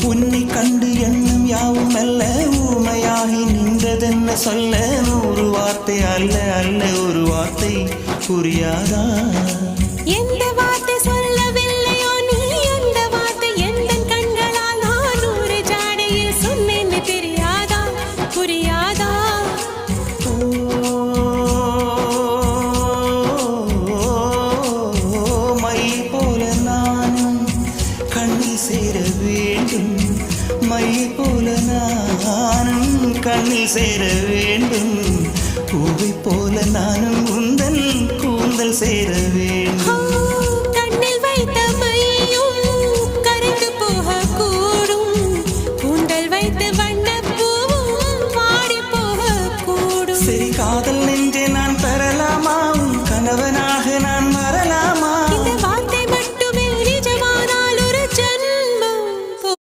உன்னை கண்டு எண்ணம் யாவும் அல்ல ஊமையாகி நின்றதென்ன சொல்ல 100 வார்த்தை அல்ல அல்ல ஒரு வார்த்தை புரியாதா எந்த வார்த்தை சொல்லவில்லையோ நீ அந்த வார்த்தை எந்த கண்களால் நான் 100 ஜாடையில் சொன்னேன்னு தெரியாதா புரியாதா மை போல நானும் கண்ணில் சேர வேண்டும் மை போல நானும் கண்ணில் சேர வேண்டும் பூவை போல நானும் உந்தன் கூந்தல் சேர வேண்டும்